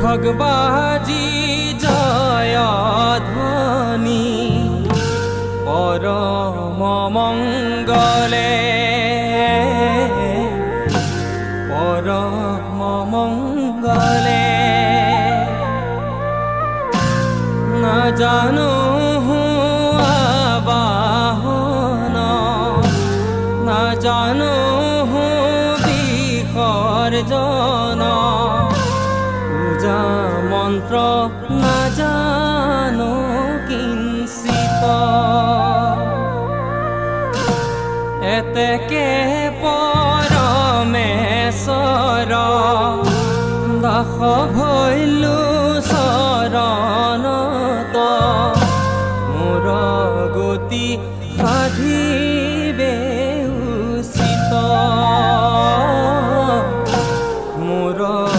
ঠগবাজি জয় ধ্বনি পরম মঙ্গলে পরম মঙ্গলে না জানো আবাহন না জানো বিসর্জন পূজা মন্ত্র না জানো কিঞ্চিত এতেকে পৰমেশ্বৰ দাস ভৈলু চৰণত মোৰ গতি